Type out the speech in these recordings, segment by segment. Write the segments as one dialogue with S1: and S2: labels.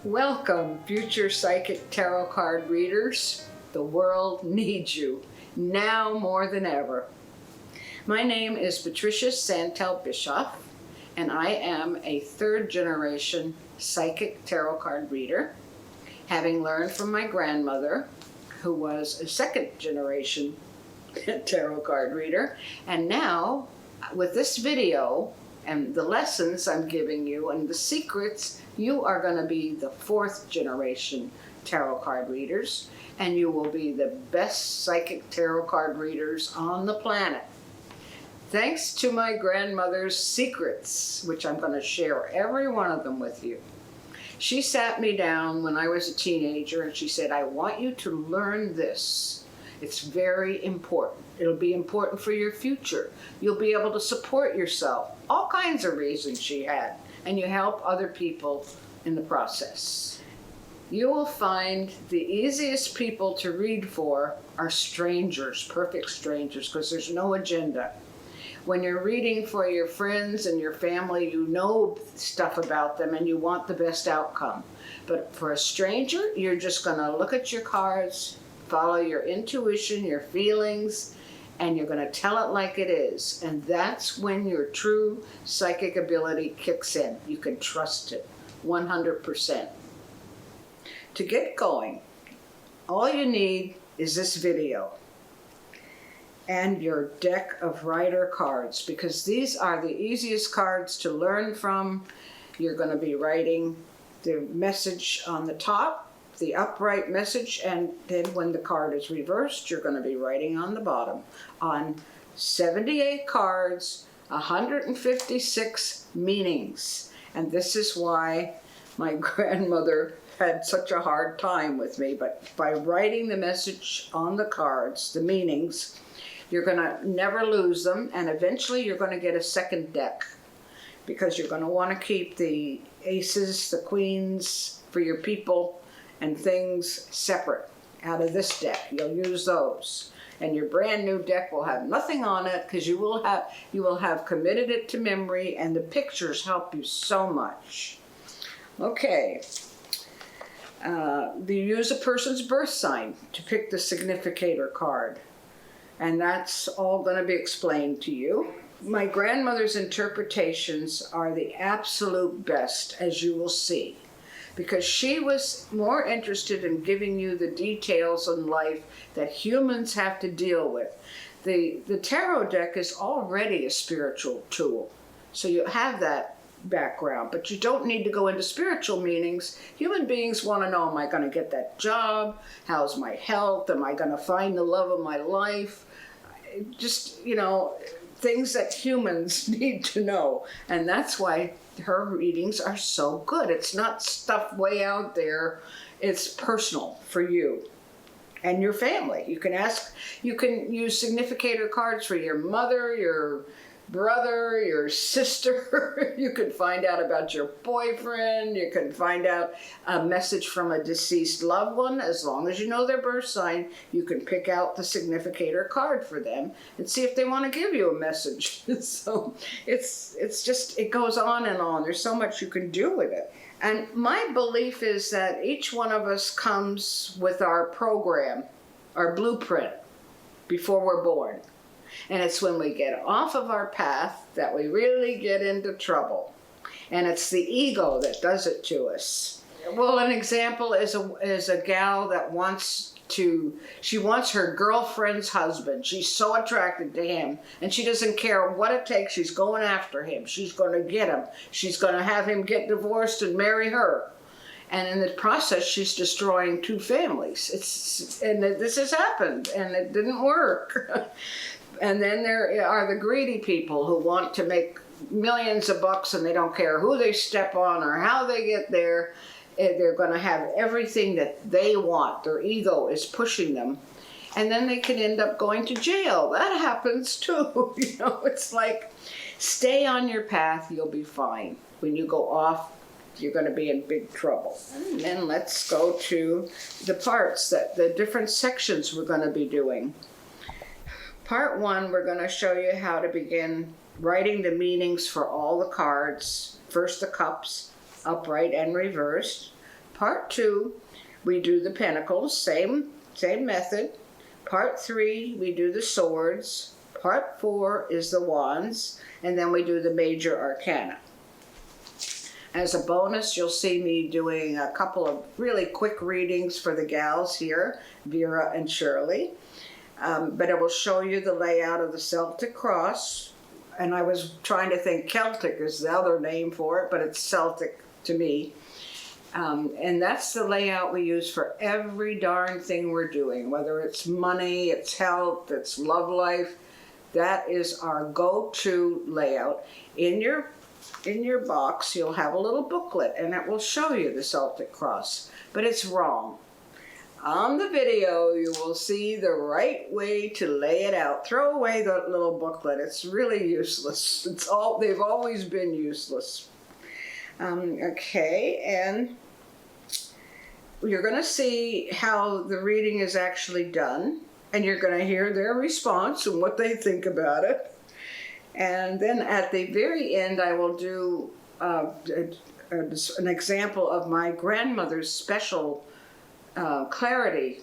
S1: Welcome, future psychic tarot card readers. The world needs you, now more than ever. My name is Patricia Santel Bischof, and I am a third-generation psychic tarot card reader, having learned from my grandmother, who was a second-generation tarot card reader. And now, with this video and the lessons I'm giving you and the secrets, you are going to be the fourth-generation tarot card readers, and you will be the best psychic tarot card readers on the planet. Thanks to my grandmother's secrets, which I'm going to share every one of them with you. She sat me down when I was a teenager and she said, I want you to learn this. It's very important. It'll be important for your future. You'll be able to support yourself. All kinds of reasons she had. And you help other people in the process. You will find the easiest people to read for are strangers, perfect strangers, because there's no agenda. When you're reading for your friends and your family, you know stuff about them and you want the best outcome. But for a stranger, you're just going to look at your cards, follow your intuition, your feelings, and you're going to tell it like it is. And that's when your true psychic ability kicks in. You can trust it 100%. To get going, all you need is this video and your deck of writer cards, because these are the easiest cards to learn from. You're going to be writing the message on the top, the upright message, and then when the card is reversed, you're going to be writing on the bottom. On 78 cards, 156 meanings. And this is why my grandmother had such a hard time with me. But by writing the message on the cards, the meanings, you're going to never lose them, and eventually you're going to get a second deck, because you're going to want to keep the aces, the queens for your people and things separate out of this deck. You'll use those, and your brand new deck will have nothing on it, because you will have committed it to memory, and the pictures help you so much. Okay. You use a person's birth sign to pick the significator card, and that's all going to be explained to you. My grandmother's interpretations are the absolute best, as you will see, because she was more interested in giving you the details in life that humans have to deal with. The tarot deck is already a spiritual tool, so you have that background, but you don't need to go into spiritual meanings. Human beings want to know, am I going to get that job? How's my health? Am I going to find the love of my life? Just, things that humans need to know. And that's why her readings are so good. It's not stuff way out there. It's personal for you and your family. You can use significator cards for your mother, your brother, your sister. You can find out about your boyfriend. You can find out a message from a deceased loved one. As long as you know their birth sign, you can pick out the significator card for them and see if they want to give you a message. So it goes on and on. There's so much you can do with it. And my belief is that each one of us comes with our program, our blueprint, before we're born. And it's when we get off of our path that we really get into trouble. And it's the ego that does it to us. Well, an example is a gal that wants her girlfriend's husband. She's so attracted to him, and she doesn't care what it takes. She's going after him. She's going to get him. She's going to have him get divorced and marry her. And in the process, she's destroying two families. This has happened, and it didn't work. And then there are the greedy people who want to make millions of bucks, and they don't care who they step on or how they get there. They're going to have everything that they want. Their ego is pushing them. And then they can end up going to jail. That happens too. It's like, stay on your path, you'll be fine. When you go off, you're going to be in big trouble. And then let's go to the parts, the different sections we're going to be doing. Part 1, we're going to show you how to begin writing the meanings for all the cards. First the cups, upright and reversed. Part 2, we do the pentacles, same method. Part 3, we do the swords. Part 4 is the wands, and then we do the major arcana. As a bonus, you'll see me doing a couple of really quick readings for the gals here, Vera and Shirley. But I will show you the layout of the Celtic cross. And I was trying to think Celtic is the other name for it, but it's Celtic to me. And that's the layout we use for every darn thing we're doing, whether it's money, it's health, it's love life. That is our go-to layout. In your box, you'll have a little booklet, and it will show you the Celtic cross, but it's wrong. On the video, you will see the right way to lay it out. Throw away that little booklet. It's really useless. They've always been useless. Okay, and you're going to see how the reading is actually done, and you're going to hear their response and what they think about it. And then at the very end, I will do an example of my grandmother's special clarity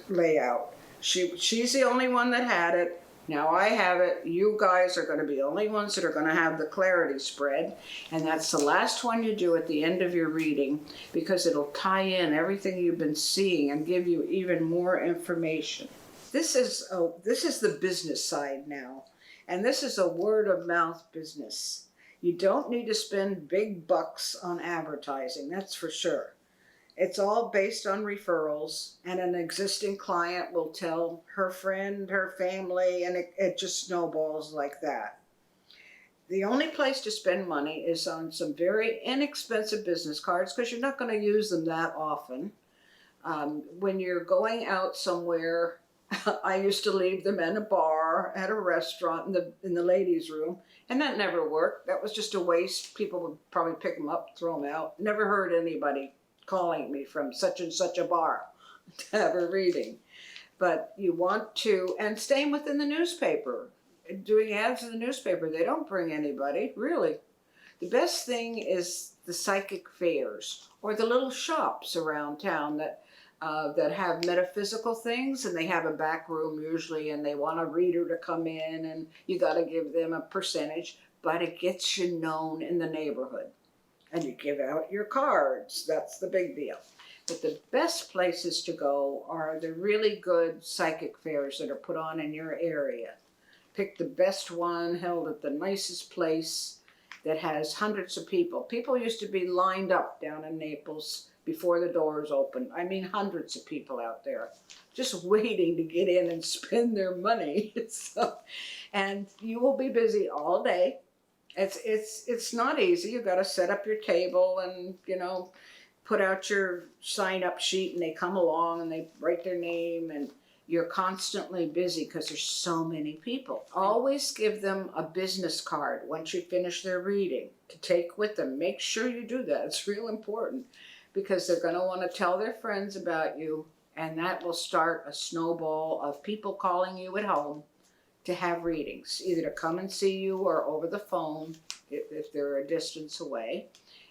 S1: layout. She's the only one that had it. Now I have it. You guys are going to be the only ones that are going to have the clarity spread, and that's the last one you do at the end of your reading, because it'll tie in everything you've been seeing and give you even more information. This is the business side now, and this is a word of mouth business. You don't need to spend big bucks on advertising, that's for sure. It's all based on referrals, and an existing client will tell her friend, her family, and it just snowballs like that. The only place to spend money is on some very inexpensive business cards, because you're not going to use them that often. When you're going out somewhere, I used to leave them in a bar, at a restaurant, in the ladies' room, and that never worked. That was just a waste. People would probably pick them up, throw them out. Never heard anybody calling me from such and such a bar to have a reading. But you want to, and staying within the newspaper, doing ads in the newspaper, they don't bring anybody, really. The best thing is the psychic fairs, or the little shops around town that have metaphysical things, and they have a back room usually, and they want a reader to come in, and you got to give them a percentage, but it gets you known in the neighborhood. And you give out your cards. That's the big deal. But the best places to go are the really good psychic fairs that are put on in your area. Pick the best one, held at the nicest place, that has hundreds of people. People used to be lined up down in Naples before the doors opened. I mean, hundreds of people out there just waiting to get in and spend their money. And you will be busy all day. It's not easy. You've got to set up your table and, put out your sign-up sheet, and they come along and they write their name, and you're constantly busy because there's so many people. Always give them a business card once you finish their reading to take with them. Make sure you do that. It's real important, because they're going to want to tell their friends about you, and that will start a snowball of people calling you at home to have readings, either to come and see you or over the phone if they're a distance away.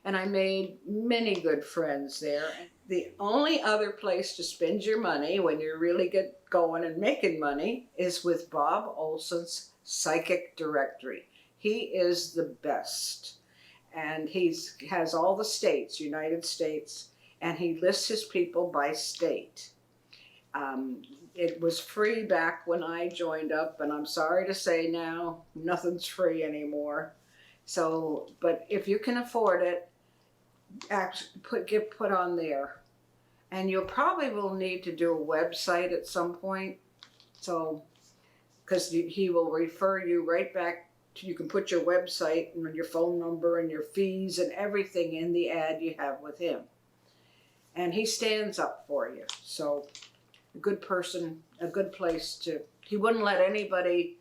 S1: And I made many good friends there. The only other place to spend your money when you really get going and making money is with Bob Olson's Psychic Directory. He is the best. And he has all the states, United States, and he lists his people by state. It was free back when I joined up, and I'm sorry to say now, nothing's free anymore. So, but if you can afford it, get put on there. And you probably will need to do a website at some point. So, because he will refer you right back to, you can put your website and your phone number and your fees and everything in the ad you have with him. And he stands up for you. So, a good person, a good place to, he wouldn't let anybody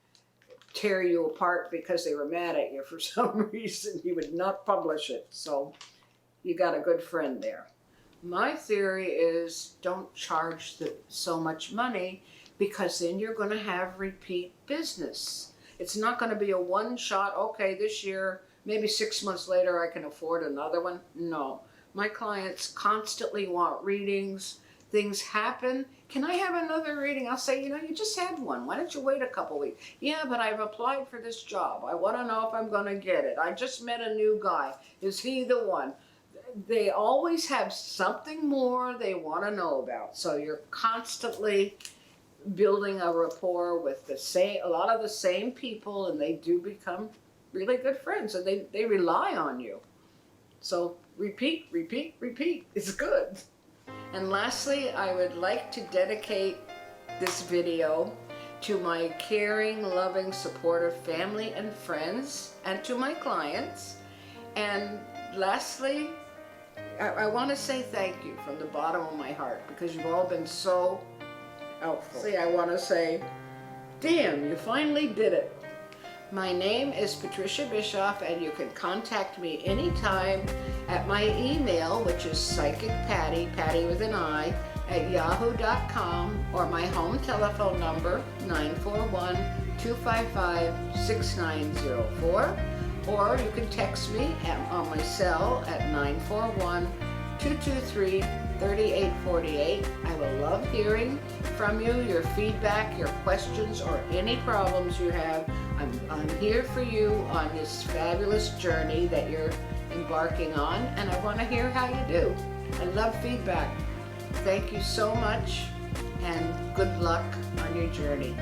S1: tear you apart because they were mad at you for some reason. He would not publish it. So you got a good friend there. My theory is don't charge so much money, because then you're going to have repeat business. It's not going to be a one shot, okay, this year, maybe 6 months later I can afford another one. No. My clients constantly want readings. Things happen. Can I have another reading? I'll say, you just had one. Why don't you wait a couple weeks? Yeah, but I've applied for this job. I want to know if I'm going to get it. I just met a new guy. Is he the one? They always have something more they want to know about. So you're constantly building a rapport with a lot of the same people, and they do become really good friends, and they rely on you. So repeat, repeat, repeat. It's good. And lastly, I would like to dedicate this video to my caring, loving, supportive family and friends, and to my clients. And lastly, I want to say thank you from the bottom of my heart, because you've all been so helpful. I want to say, damn, you finally did it. My name is Patricia Bischof, and you can contact me anytime at my email, which is psychicpatty, Patty with an I, at yahoo.com, or my home telephone number, 941-255-6904. Or you can text me on my cell at 941-223-3848. I will love hearing from you, your feedback, your questions, or any problems you have. I'm here for you on this fabulous journey that you're embarking on, and I want to hear how you do. I love feedback. Thank you so much, and good luck on your journey.